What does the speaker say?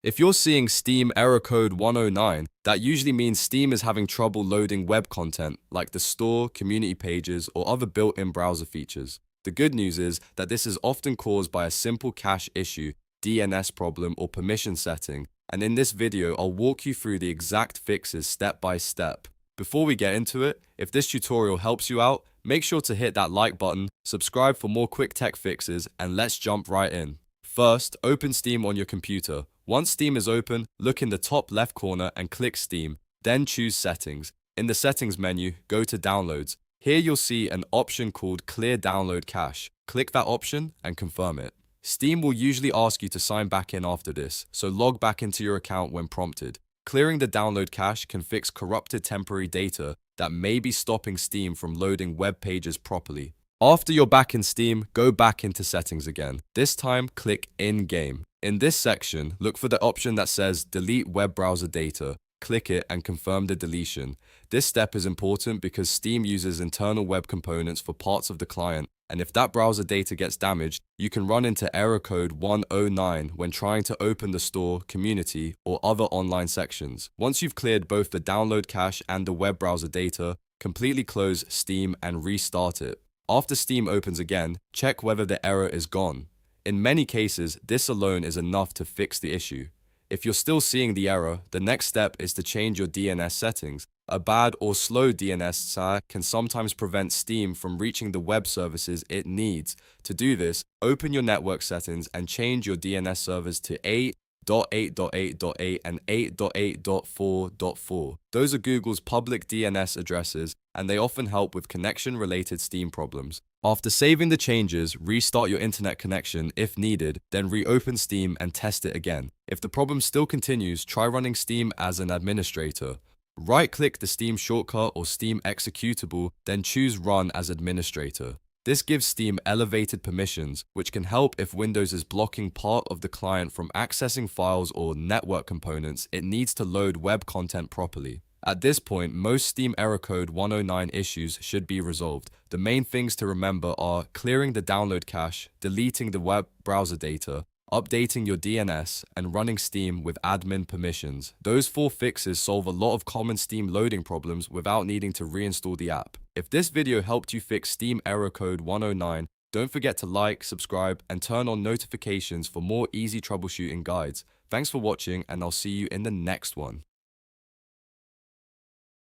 If you're seeing Steam error code 109, that usually means Steam is having trouble loading web content like the store, community pages, or other built-in browser features. The good news is that this is often caused by a simple cache issue, DNS problem, or permission setting, and in this video I'll walk you through the exact fixes step by step. Before we get into it, if this tutorial helps you out, make sure to hit that like button, subscribe for more quick tech fixes, and let's jump right in. First, open Steam on your computer. Once Steam is open, look in the top left corner and click Steam, then choose Settings. In the Settings menu, go to Downloads. Here you'll see an option called Clear Download Cache. Click that option and confirm it. Steam will usually ask you to sign back in after this, so log back into your account when prompted. Clearing the download cache can fix corrupted temporary data that may be stopping Steam from loading web pages properly. After you're back in Steam, go back into Settings again. This time, click In-Game. In this section, look for the option that says Delete Web Browser Data. Click it and confirm the deletion. This step is important because Steam uses internal web components for parts of the client, and if that browser data gets damaged, you can run into error code 109 when trying to open the store, community, or other online sections. Once you've cleared both the download cache and the web browser data, completely close Steam and restart it. After Steam opens again, check whether the error is gone. In many cases, this alone is enough to fix the issue. If you're still seeing the error, the next step is to change your DNS settings. A bad or slow DNS can sometimes prevent Steam from reaching the web services it needs. To do this, open your network settings and change your DNS servers to 8.8.8.8 and 8.8.4.4. Those are Google's public DNS addresses, and they often help with connection-related Steam problems. After saving the changes, restart your internet connection if needed, then reopen Steam and test it again. If the problem still continues, try running Steam as an administrator. Right-click the Steam shortcut or Steam executable, then choose Run as administrator. This gives Steam elevated permissions, which can help if Windows is blocking part of the client from accessing files or network components it needs to load web content properly. At this point, most Steam error code 109 issues should be resolved. The main things to remember are clearing the download cache, deleting the web browser data, updating your DNS, and running Steam with admin permissions. Those 4 fixes solve a lot of common Steam loading problems without needing to reinstall the app. If this video helped you fix Steam error code 109, don't forget to like, subscribe, and turn on notifications for more easy troubleshooting guides. Thanks for watching, and I'll see you in the next one.